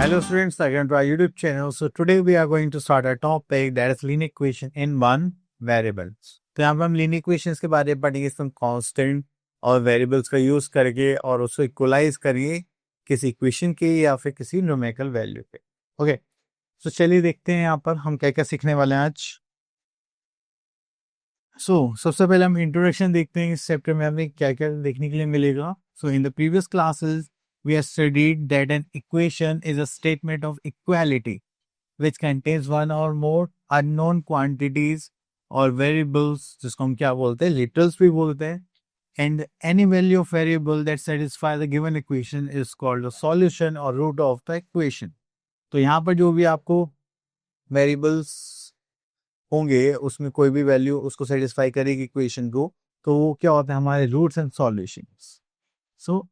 Hello students, welcome to our YouTube channel. So today we are going to start a topic that is linear equation in one variables. तो यहाँ पे हम linear equations के बारे में पढ़ेंगे, इसमें constant और variables का यूज करके और उसको इक्वलाइज करिए किसी इक्वेशन के या फिर किसी न्यूमेरिकल वैल्यू पे. ओके, तो चलिए देखते हैं यहाँ पर हम क्या क्या सीखने वाले हैं आज. सबसे पहले हम इंट्रोडक्शन देखते हैं इस चैप्टर में हमें क्या क्या देखने के लिए मिलेगा. So in the previous classes we have studied that an equation is a statement of equality which contains one or more unknown quantities or variables, जिसको हम क्या बोलते हैं, literals भी बोलते हैं, and any value of variable that satisfy the given equation is called the solution or root of the equation. तो यहाँ पर जो भी आपको variables होंगे उसमें कोई भी वैल्यू उसको सेटिस्फाई करेगी इक्वेशन को, तो वो क्या होता है, हमारे roots and solutions. So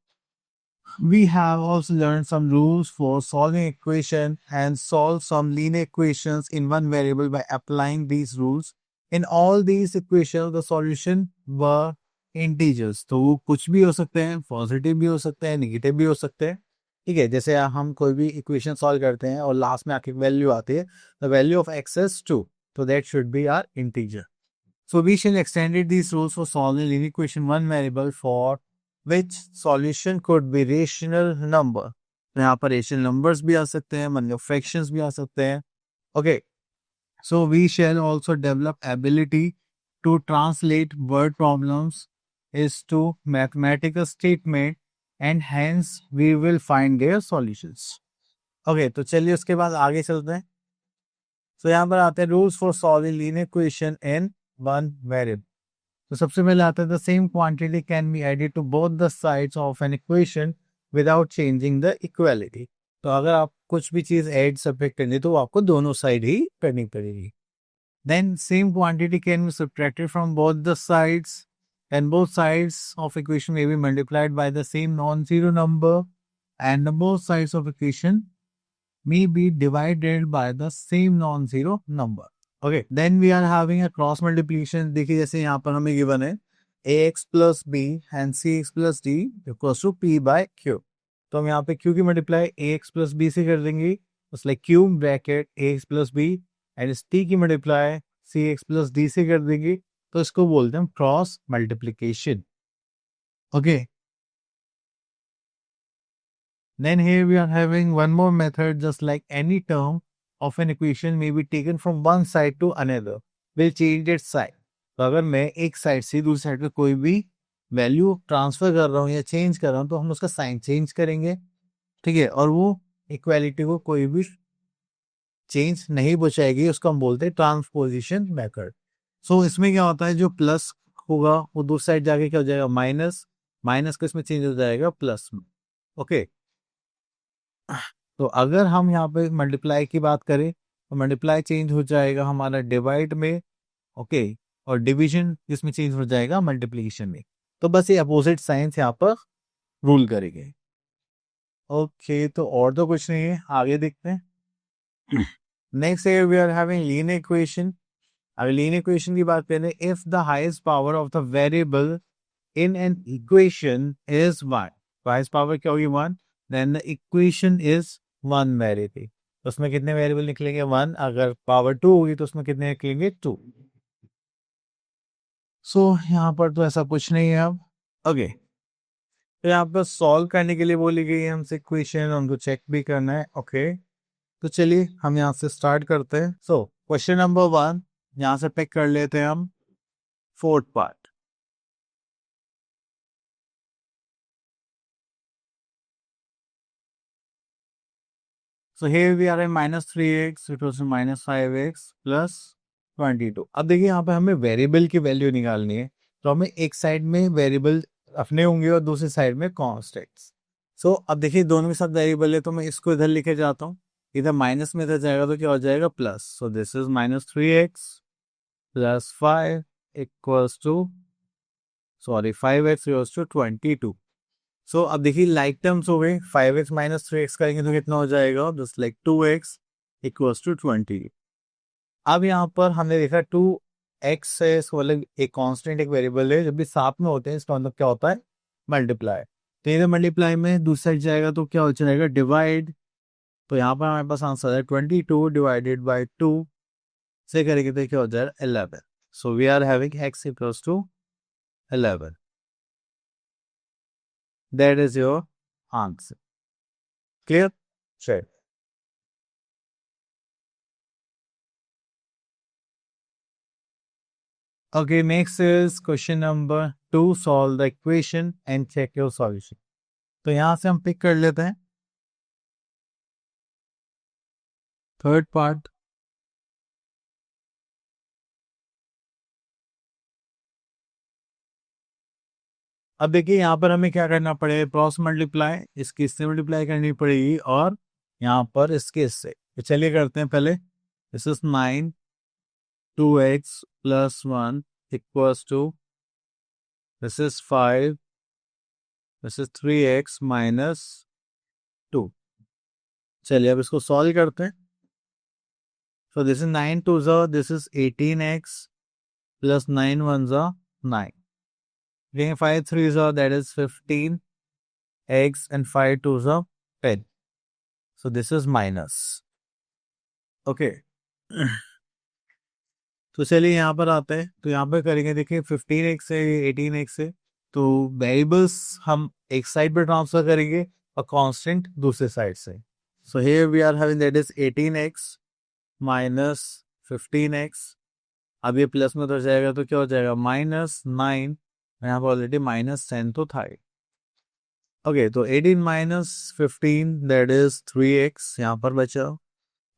we have also learned some rules for solving equation and solve some linear equations in one variable by applying these rules. In all these equations, the solution were integers. तो वो कुछ भी हो सकते हैं, positive भी हो सकते हैं, नेगेटिव भी हो सकते हैं. ठीक है, जैसे हम कोई भी इक्वेशन सॉल्व करते हैं और लास्ट में आके वैल्यू आती है, the value of x is 2, so that should be our integer. So we shall extended these rules for solving linear equation one variable for which solution could be rational number. तो यहाँ पर rational numbers भी आ सकते हैं, मतलब fractions भी आ सकते हैं. Okay, so we shall also develop ability to translate word problems is to mathematical statement and hence we will find their solutions. Okay, तो चलिए उसके बाद आगे चलते हैं. So यहाँ पर आते हैं rules for solving linear equation in one variable. तो सबसे पहले आता है the same quantity can be added to both the sides of an equation without changing the equality. तो अगर आप कुछ भी चीज ऐड सब्ट्रैक्ट करनी तो आपको दोनों साइड ही करनी पड़ेगी. Then same quantity can be subtracted from both the sides and both sides of equation may be multiplied by the same non-zero number and the both sides of equation may be divided by the same non-zero number. Okay, then we are having a cross multiplication. देखिए जैसे यहाँ पर हमें given है ax plus b and cx plus d equals to p by q. तो हम यहाँ पे q की मल्टीप्लाई ax प्लस बी से कर देंगे, like q bracket ax plus b, and इस t की मल्टीप्लाई cx प्लस डी से कर देंगे. तो इसको बोलते हैं cross multiplication. Okay, then here we are having one more method. Just like any term of an equation may be taken from one side to another, will change its sign. तो अगर मैं एक साइड से दूसरी side पे कोई भी value transfer कर रहा हूँ या चेंज कर रहा हूँ तो हम उसका साइन चेंज करेंगे. ठीक है, और वो इक्वालिटी को कोई भी चेंज नहीं बचाएगी, उसको हम बोलते हैं ट्रांसपोजिशन मेथड. सो इसमें क्या होता है, जो प्लस होगा वो दूसरी साइड जाके क्या हो जाएगा, माइनस, माइनस को इसमें चेंज हो जाएगा प्लस में. ओके, तो अगर हम यहाँ पे मल्टीप्लाई की बात करें तो मल्टीप्लाई चेंज हो जाएगा हमारा डिवाइड में. ओके, और डिवीजन इसमें चेंज हो जाएगा मल्टीप्लिकेशन में. तो बस ये अपोजिट साइंस यहाँ पर रूल करेंगे. ओके, तो और तो कुछ नहीं है, आगे देखते हैं. Next we are having linear equation. अगर लीनियर इक्वेशन की बात करें, if the highest power of the variable in an equation is 1, highest power क्या होगी 1, then the equation is one variable. उसमें कितने वेरिएबल निकलेंगे 1. अगर पावर 2 होगी तो उसमें कितने निकलेंगे 2. सो यहाँ पर तो ऐसा कुछ नहीं है अब. ओके, तो यहाँ पर सॉल्व करने के लिए बोली गई है हमसे इक्वेशन, उनको चेक भी करना है. ओके, तो चलिए हम यहाँ से स्टार्ट करते हैं. सो क्वेश्चन नंबर 1 यहाँ से पिक कर लेते हैं हम, fourth part. So here we are in minus 3x, it was minus 5x plus 22. अब देखिए यहाँ पे हमें वेरिएबल की वैल्यू निकालनी है, तो हमें एक साइड में वेरिएबल अपने होंगे और दूसरी साइड में कॉन्स्टेंट्स. सो अब देखिए दोनों के साथ वेरिएबल है तो मैं इसको इधर लेके जाता हूँ, इधर माइनस में इधर जाएगा तो क्या हो जाएगा plus. So this is minus 3x plus 5 equals to 5x equals to 22. So अब देखिए लाइक टर्म्स हो गए, 5x माइनस 3x करेंगे तो कितना हो जाएगा, just like 2x equals to 20. अब यहाँ पर हमने देखा 2x है, मतलब एक कांस्टेंट एक वेरिएबल है, जब भी साथ में होते हैं इसका मतलब क्या होता है, मल्टीप्लाई. तो इधर मल्टीप्लाई में दूसरी साइड जाएगा तो क्या हो जाएगा डिवाइड, तो यहाँ पर हमारे पास आंसर है 22 डिवाइडेड बाई 2 से करेंगे तो क्या हो जाएगा 11. So we are having x equals to 11. That is your answer. Clear? चलिए. Okay, next is question number 2. Solve the equation and check your solution. तो यहाँ से हम पिक कर लेते हैं थर्ड पार्ट. अब देखिए यहाँ पर हमें क्या करना पड़ेगा, क्रॉस मल्टीप्लाई इसकी इससे मल्टीप्लाई करनी पड़ेगी और यहाँ पर इसके इससे. तो चलिए करते हैं पहले. This is 9 2x plus 1 equals to this is 5 this is 3x minus 2. चलिए अब इसको सॉल्व करते हैं. So this is 9 2s are, this is 18x plus 9 1s are 9. Again 5 3s are, that is 15x and 5 2s are 10. So this is minus. Okay. तो चलिए यहाँ पर आते हैं. तो यहाँ पर करेंगे देखिए 15x से 18x से तो वेरिएबल्स हम एक साइड पर ट्रांसफर करेंगे और कांस्टेंट दूसरे साइड से. So here we are having that is 18x minus 15x. अब ये प्लस में तो जाएगा तो क्या हो जाएगा -9. यहाँ पर ऑलरेडी -10 तो था ही. ओके तो 18 माइनस 15 दैट इज 3x यहाँ पर बचा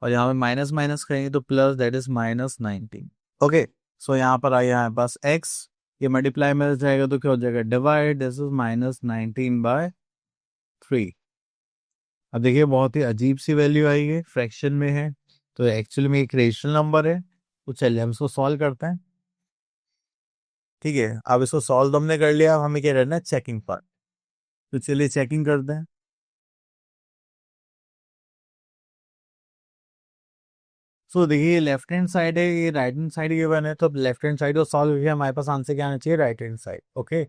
और यहाँ पे माइनस माइनस करेंगे तो plus that is -19. Okay so यहाँ पर आया हमारे पास x, ये मल्टीप्लाई में जाएगा तो क्या हो जाएगा डिवाइड, दिस इज -19/3. अब देखिए बहुत ही अजीब सी वैल्यू आई है, फ्रैक्शन में है तो एक्चुअली में एक रेशनल नंबर है. तो चलिए हम इसको सॉल्व करते हैं. ठीक है अब इसको सॉल्व तो हमने कर लिया, अब हमें क्या करना है चेकिंग पार्ट. तो चलिए चेकिंग करते हैं. सो देखिए लेफ्ट हैंड साइड है, ये राइट हैंड साइड गिवन है तो लेफ्ट हैंड साइड को सॉल्व करके हमारे पास आंसर क्या आना चाहिए right hand side. Okay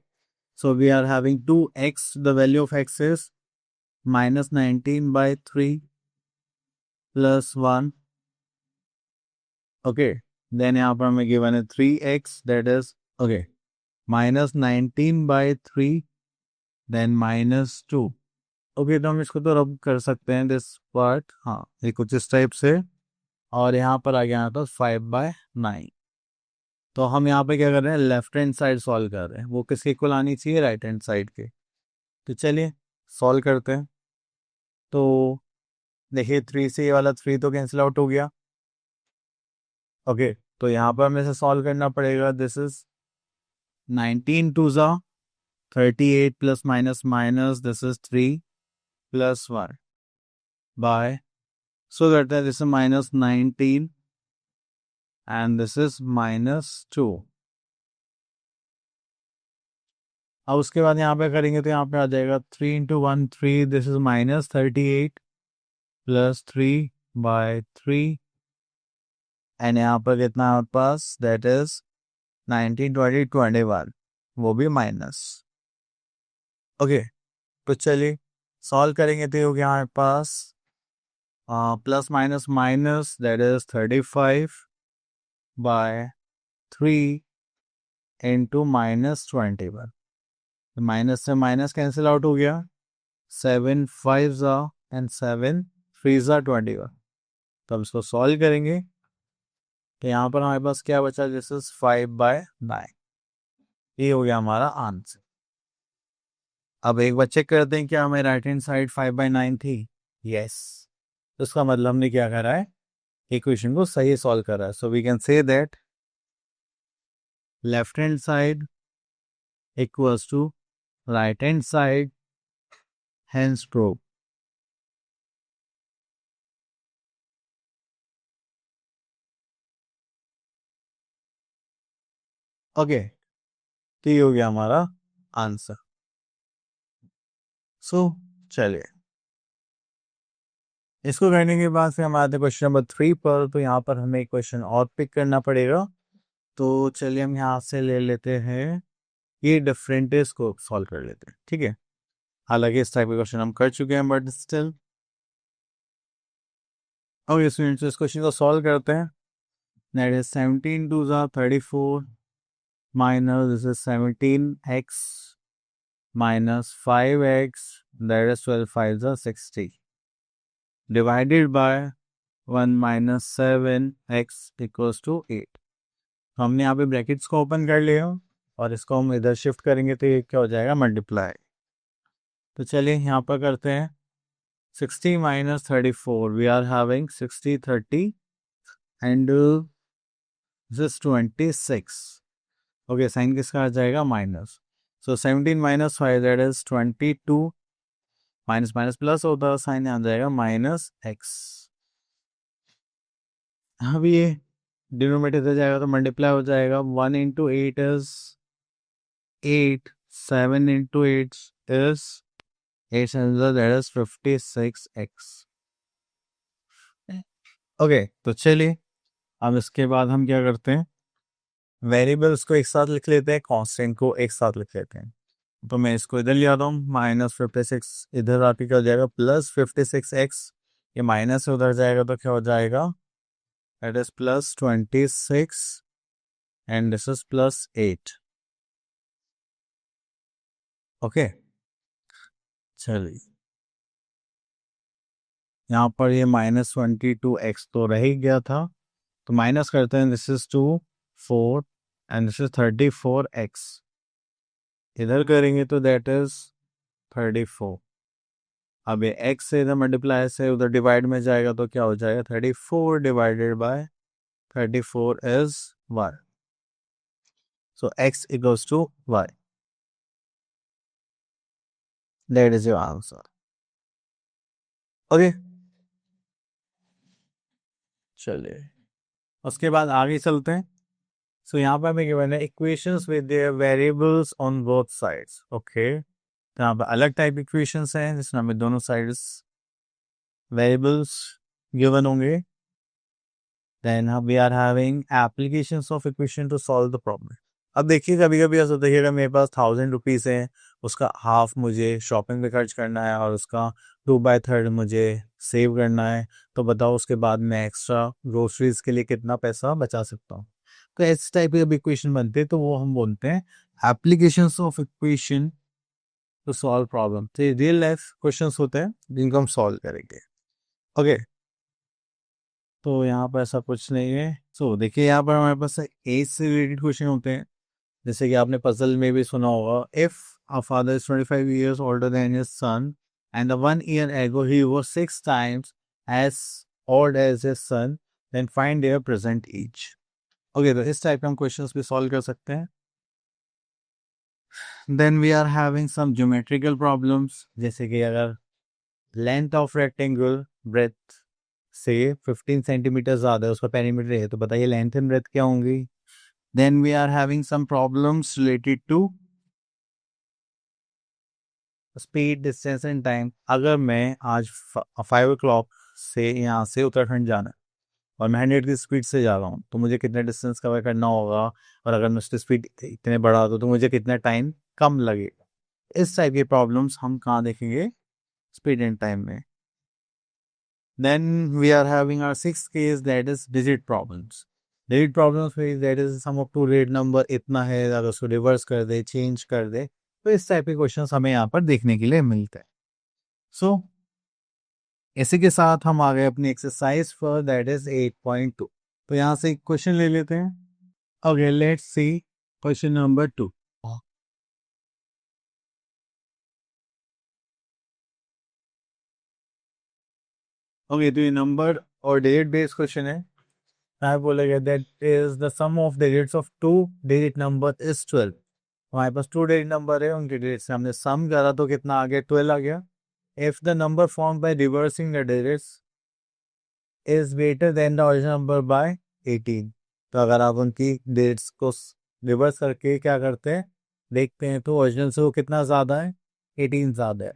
so we are having 2x, the value of x is -19/3 plus 1. Okay then यहाँ पर हमें गिवन है 3x that is okay -19/3 then -2. Okay तो हम इसको तो रब कर सकते हैं दिस पार्ट. हाँ ये कुछ इस टाइप से और यहाँ पर आ गया था 5/9. तो हम यहाँ पे क्या कर रहे हैं लेफ्ट हैंड साइड सॉल्व कर रहे हैं, वो किसके इक्वल आनी चाहिए राइट हैंड साइड के. तो चलिए सॉल्व करते हैं. तो देखिए 3 से ये वाला 3 तो कैंसिल आउट हो गया. ओके तो यहाँ पर हमें से सॉल्व करना पड़ेगा. This is 19 2s are 38 plus minus minus this is 3 plus 1 by, so करते हैं this is -19 and this is -2. अब उसके बाद यहाँ पे करेंगे तो यहाँ पे आ जाएगा 3 × 1 3, दिस इज -38 प्लस 3/3 एंड यहाँ पर कितना है हमारे पास दैट इज 19 20 21, वो भी माइनस. ओके तो चलिए सॉल्व करेंगे तो होगा हमारे पास plus minus minus that is 35/3 into -21. Minus से माइनस कैंसिल आउट हो गया. 7 5s are and 7 3s are 21. तो हम इसको सॉल्व करेंगे तो यहाँ पर हमारे पास क्या बचा, दिस इज 5/9. ये हो गया हमारा आंसर. अब एक बार चेक करते हैं क्या हमें राइट हैंड साइड 5/9 थी. यस तो इसका मतलब हमने क्या करा है इक्वेशन को सही सॉल्व करा है. So we can say that left hand side equals to right hand side, hence prove. Okay तो ये हो गया हमारा आंसर. सो चलिए इसको करने के बाद फिर हम आते हैं क्वेश्चन नंबर 3 पर. तो यहाँ पर हमें एक क्वेश्चन और पिक करना पड़ेगा. तो चलिए हम यहाँ से ले लेते हैं ये डिफरेंट को सॉल्व कर लेते हैं. ठीक है हालांकि इस टाइप के क्वेश्चन हम कर चुके हैं बट स्टिल ओके स्टूडेंट्स, इस क्वेश्चन को सॉल्व करते हैं. दैट इज 17 2 ज़ा 34 minus this is 17x minus 5x, that is 12 5 ज़ा 60, divided by 1 minus 7x equals to 8. तो हमने यहाँ पे ब्रैकेट्स को ओपन कर लिया और इसको हम इधर शिफ्ट करेंगे तो ये क्या हो जाएगा, मल्टीप्लाई. तो चलिए यहाँ पर करते हैं. 60 minus 34, we are having 60 30 and this is 26. Okay, sign किसका आ जाएगा, minus. So 17 minus 5 that is 22, minus minus plus होता है, साइन आ जाएगा माइनस एक्स. अब ये डिनोमिनेटर से जाएगा तो मल्टीप्लाई हो जाएगा. 1 into 8 is 8, 7 into 8 is 8 that is 56x. Okay, तो चलिए अब इसके बाद हम क्या करते हैं, वेरिएबल्स को एक साथ लिख लेते हैं, कांस्टेंट को एक साथ लिख लेते हैं. तो मैं इसको इधर ले आता हूँ, -56 इधर आके क्या हो जाएगा, +56x. ये माइनस से उधर जाएगा तो क्या हो जाएगा, that is +26 and this is +8. Okay, चलिए यहाँ पर ये -22x तो रह ही गया था, तो माइनस करते हैं. This is 2 4 and this is 34x. इधर करेंगे तो दैट इज 34. अब ये x से इधर मल्टीप्लाई से उधर डिवाइड में जाएगा तो क्या हो जाएगा, 34 divided by 34 is y. So x equals to y. That is your answer. Okay. चलिए उसके बाद आगे चलते हैं. सो यहाँ पर हमें गिवन है equations with their variables on both sides. Okay, तो यहाँ पर अलग टाइप इक्वेशंस हैं जिसमें हमें दोनों साइड्स वेरिएबल्स गिवन होंगे. Then we are having applications of equation to solve the problem. अब देखिए कभी कभी ऐसा देखिएगा मेरे पास 1000 रुपीज़ है, उसका हाफ मुझे शॉपिंग पे खर्च करना है और उसका 2/3 मुझे सेव करना है. तो बताओ उसके बाद मैं एक्स्ट्रा ग्रोसरीज के लिए कितना पैसा बचा सकता हूँ. तो इस टाइप की जब इक्वेशन बनते हैं तो वो हम बोलते हैं applications of equation to solve problem. तो ये रियल लाइफ क्वेश्चंस होते हैं जिनको हम सॉल्व करेंगे. ओके, तो यहाँ पर ऐसा कुछ नहीं है. सो देखिए यहाँ पर हमारे पास एज से रिलेटेड क्वेश्चन होते हैं, जैसे कि आपने पजल में भी सुना होगा. If a father is 25 years older than his son and the 1 year ago he was 6 times as old as his son, then find their present age. Okay, तो इस टाइप के हम क्वेश्चंस भी सॉल्व कर सकते हैं. Then we are having some geometrical problems, जैसे कि अगर लेंथ ऑफ रेक्टेंगल ब्रेथ से 15 सेंटीमीटर ज़्यादा है, उसका पेरीमीटर है, तो बताइए लेंथ एंड ब्रेथ क्या होंगी. Then we are having some problems related to speed, distance and time. अगर मैं आज 5 o'clock से यहाँ से उत्तराखंड जाना है और मैं 100 की स्पीड से जा रहा हूँ, तो मुझे कितना डिस्टेंस कवर करना होगा, और अगर मैं उसकी स्पीड इतने बढ़ा दूँ तो मुझे कितना टाइम कम लगेगा. इस टाइप की प्रॉब्लम्स हम कहाँ देखेंगे, स्पीड एंड टाइम में. Then we are having our sixth case, that is digit problems. Digit problems में that is sum of two digit number इतना है, अगर उसको रिवर्स कर दे, चेंज कर दे, तो इस टाइप के क्वेश्चंस हमें यहाँ पर देखने के लिए मिलते हैं. सो इसी के साथ हम आ गए अपनी एक्सरसाइज पर, दैट इज 8.2. तो यहाँ से एक क्वेश्चन ले लेते हैं. Okay, let's see question number 2. Okay, तो ये नंबर और डिजिट बेस्ड क्वेश्चन है. यहाँ बोलेगा that is the sum of digits of 2 digit number is 12. हमारे पास 2 डिजिट नंबर है, उनके डिजिट से हमने सम करा तो कितना आ गया, 12 आ गया. If the number formed by reversing the digits is greater than the original number by 18. तो अगर आप उनकी digits को रिवर्स करके क्या करते हैं, देखते हैं, तो ओरिजिनल से वो कितना ज़्यादा है, 18 ज़्यादा है.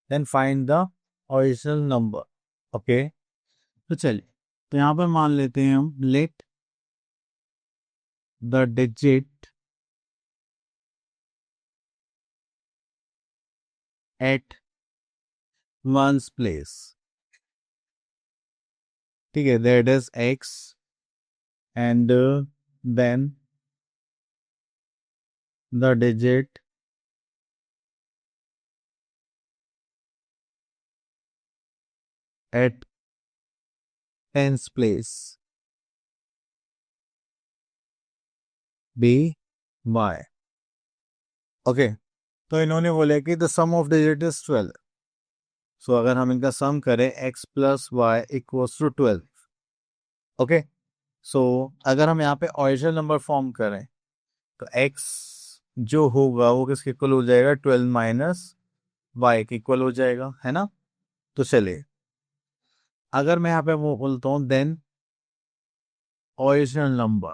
Then find the original number. Okay, तो चलिए, तो यहाँ पर मान लेते हैं हम, let the digit at ones place ठीक है, that is x and then the digit at tens place be y. Okay, तो इन्होंने बोला कि the sum of digit is 12. So अगर हम इनका सम करें x plus y equals to 12. Okay, so अगर हम यहाँ पे ओरिजिनल नंबर फॉर्म करें तो x जो होगा वो किसके इक्वल हो जाएगा, 12 माइनस वाई के इक्वल हो जाएगा, है ना. तो चलिए, अगर मैं यहाँ पे वो बोलता हूँ then original number,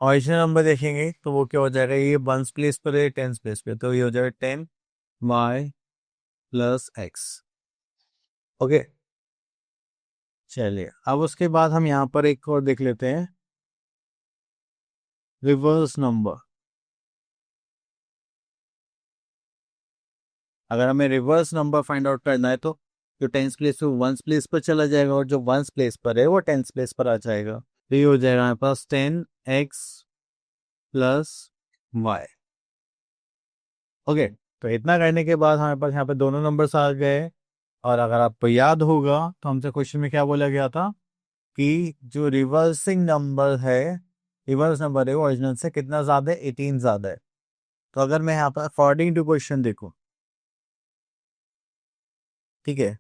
original number देखेंगे तो वो क्या हो जाएगा, ये वंस प्लेस पर है, टेंस प्लेस पे, तो ये हो जाएगा 10 वाई प्लस एक्स. ओके, चलिए अब उसके बाद हम यहाँ पर एक और देख लेते हैं, रिवर्स नंबर. अगर हमें रिवर्स नंबर फाइंड आउट करना है तो जो टेंस प्लेस पे वंस प्लेस पर चला जाएगा और जो वंस प्लेस पर है वो टेंस प्लेस पर आ जाएगा. तो ये हो जाएगा हमारे पास 10x प्लस वाई. ओके, तो इतना करने के बाद हमारे पास यहाँ पे दोनों नंबर्स आ गए. और अगर आपको याद होगा तो हमसे क्वेश्चन में क्या बोला गया था कि जो रिवर्सिंग नंबर है, रिवर्स नंबर है वो ओरिजिनल से कितना ज्यादा है, 18 ज्यादा है. तो अगर मैं यहाँ पर अकॉर्डिंग टू क्वेश्चन देखूं, ठीक है,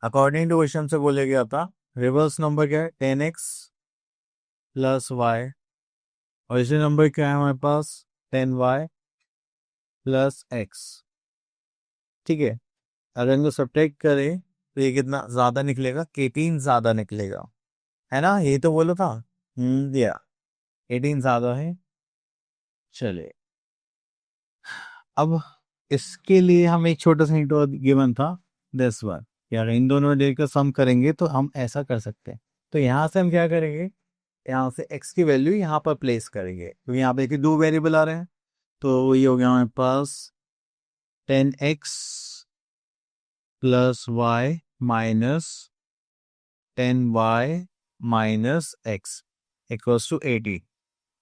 अकॉर्डिंग टू क्वेश्चन से बोला गया था रिवर्स नंबर क्या है, 10x plus Y. Original number क्या है हमारे पास, 10y प्लस एक्स. ठीक है, अगर इनको सब्ट्रैक्ट करें तो ये कितना ज्यादा निकलेगा, 18 ज्यादा निकलेगा, है ना. ये तो बोला था, या 18 ज्यादा है. चलिए, अब इसके लिए हम एक छोटा सा हिंट और गिवन था 10 बार कि अगर इन दोनों डेट का सम करेंगे तो हम ऐसा कर सकते हैं. तो यहाँ से हम क्या करेंगे, यहाँ से x की वैल्यू यहाँ पर प्लेस करेंगे क्योंकि यहाँ पे देखिए दो वेरिएबल आ रहे हैं. तो ये हो गया हमारे पास 10x plus y minus 10y minus x equals to 80.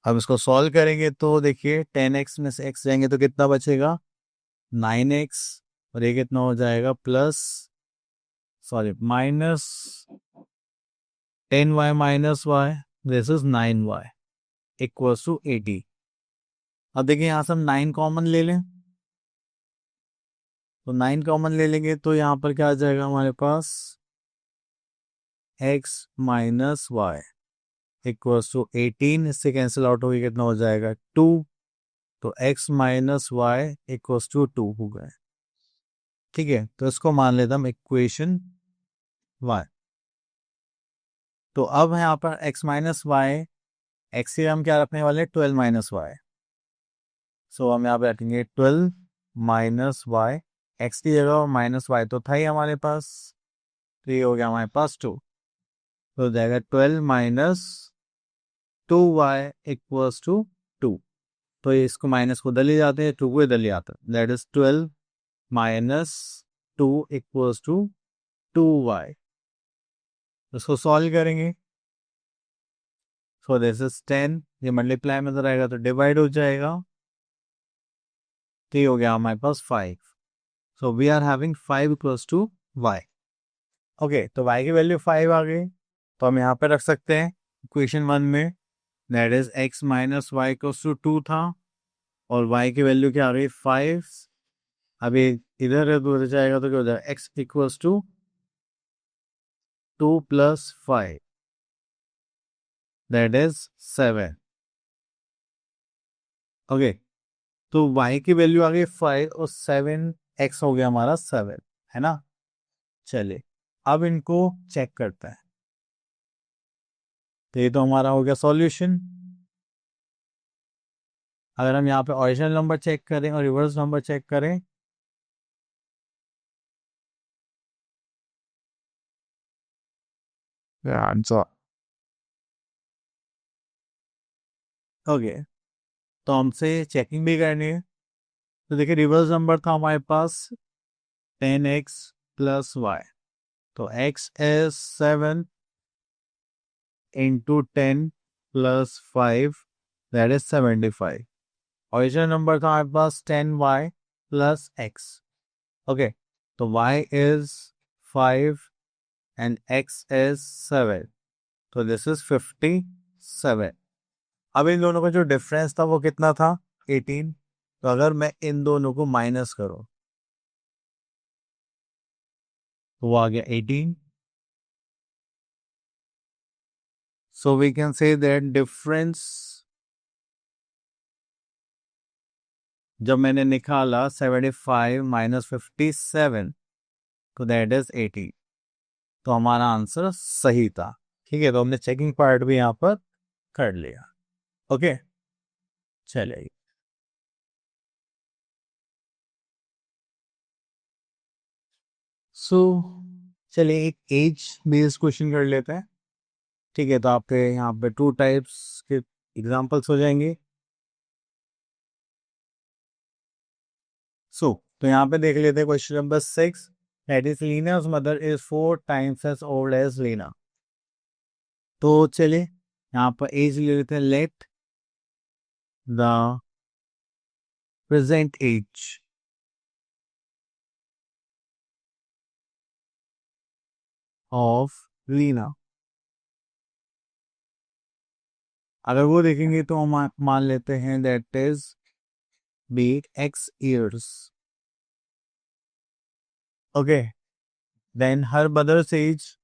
अब इसको सॉल्व करेंगे तो देखिए 10x में से x जाएंगे तो कितना बचेगा, 9x. और ये कितना हो जाएगा, plus sorry minus 10y minus y, this is 9y equals to 80. अब देखिए यहाँ से हम 9 कॉमन ले लें, तो 9 कॉमन ले लेंगे तो यहाँ पर क्या आ जाएगा हमारे पास, x minus y equals to 18. इससे कैंसिल आउट होगी, कितना हो जाएगा 2. तो x minus y equals to 2 हो गए. ठीक है, तो इसको मान लेता हम इक्वेशन 1. तो अब यहाँ पर x माइनस वाई, एक्स से हम क्या रखने वाले हैं, 12 माइनस वाई. सो हम यहाँ पे रखेंगे 12 माइनस वाई, एक्स की जगह माइनस वाई तो था ही हमारे पास, तो ये हो गया हमारे पास 2. तो हो जाएगा 12 माइनस 2y इक्वल्स टू 2. तो ये इसको माइनस को इधर ले जाते हैं, 2 को इधर ले आते हैं, that is 12 minus 2 equals to 2y. इसको सॉल्व करेंगे, सो दिस इज 10, ये मल्टीप्लाई में रहेगा तो डिवाइड हो जाएगा, तो ये हो गया हमारे पास 5. So we are having 5 equals to y. Okay, तो y की वैल्यू 5 आ गई, तो हम यहाँ पे रख सकते हैं इक्वेशन 1 में, that is x minus y equals to 2 था और y की वैल्यू क्या आ गई, 5. अभी इधर है तो उधर जाएगा तो क्या हो जाएगा, x equals to 2 plus 5, that is 7. Okay, तो y की वैल्यू आ गई 5 और 7, x हो गया हमारा 7, है ना. चलिए अब इनको चेक करते हैं. तो ये तो हमारा हो गया सॉल्यूशन. अगर हम यहाँ पे ओरिजिनल नंबर चेक करें और रिवर्स नंबर चेक करें, आंसर ओके, तो हमसे चेकिंग भी करनी है. तो देखिए रिवर्स नंबर था हमारे पास 10x प्लस वाई, तो x is 7 into 10 plus 5, that is 75. Original number था हमारे पास 10y plus x. ओके, तो y is 5 and x is 7. तो दिस इज 57. अब इन दोनों का जो डिफरेंस था वो कितना था? 18. तो अगर मैं इन दोनों को माइनस करूं तो वो आ गया 18. So we can say that difference जब मैंने निकाला 75 माइनस 57 तो दैट इज 80. तो हमारा आंसर सही था. ठीक है, तो हमने चेकिंग पार्ट भी यहाँ पर कर लिया. ओके, चलिए. सो चलिए एक एज बेस्ड क्वेश्चन कर लेते हैं. ठीक है, तो आपके यहाँ पे 2 टाइप्स के एग्जांपल्स हो जाएंगे. तो यहाँ पे देख लेते हैं question number 6. That is Leena's mother is 4 times as old as Leena. तो चलिए यहाँ पर एज ले लेते हैं. Let the present age of Leena, अगर वो देखेंगे तो हम मान लेते हैं that is be x years. Okay, then her mother's age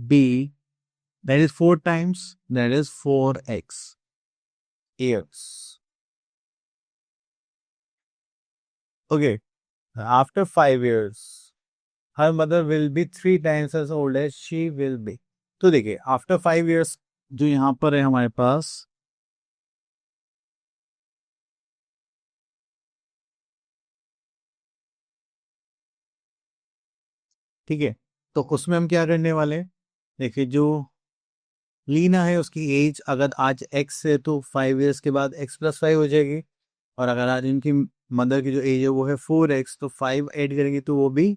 b, that is 4 times, that is 4x years. Okay, after 5 years, her mother will be 3 times as old as she will be. तो देखिए after 5 years जो यहाँ पर है हमारे पास, ठीक है, तो उसमें हम क्या करने वाले हैं. देखिए जो लीना है उसकी एज अगर आज x है तो 5 years के बाद x प्लस 5 हो जाएगी. और अगर आज इनकी मदर की जो एज है वो है 4x, तो 5 ऐड करेंगे तो वो भी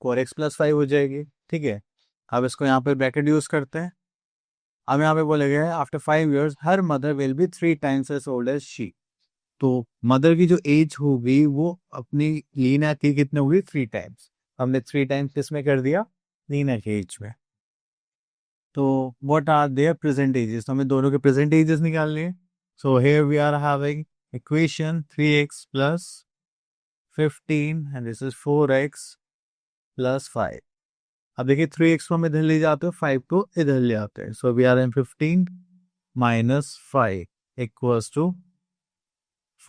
4x प्लस 5 हो जाएगी. ठीक है, अब इसको यहाँ पर ब्रैकेट यूज करते हैं. अब यहाँ पे बोला गया है after 5 years her mother will be 3 times as old as she. तो मदर की जो एज होगी वो अपनी लीना की कितने होगी? 3 times. हमने 3 times किसमें कर दिया? लीना की एज में. तो what are their present ages? तो हमें दोनों के प्रेजेंट एजेस निकालने हैं. So here we are having equation 3x plus 15 and this is 4x plus 5. अब देखिए 3x को हम इधर ले जाते हैं, 5 को इधर ले आते हैं. So we are in 15 minus 5 equals to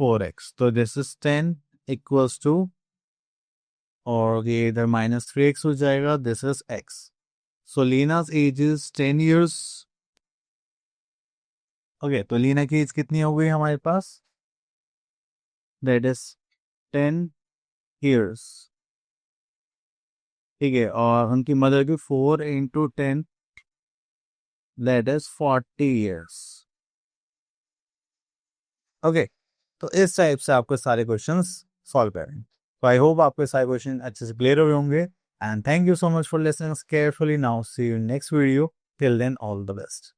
4x. तो दिस इज 10 इक्वल्स टू, और ये इधर माइनस 3x हो जाएगा. This is x. So Leena's age is 10 years. Okay, तो लीना की एज कितनी हो गई हमारे पास? That is 10 years. ठीक है, और उनकी मदर की 4 into 10, that is 40 years. Okay, तो इस टाइप से आपको सारे क्वेश्चंस सॉल्व करें. तो आई होप आपके सारे क्वेश्चन अच्छे से क्लियर हुए होंगे. And thank you so much for listening carefully. Now see you next video. Till then all the best.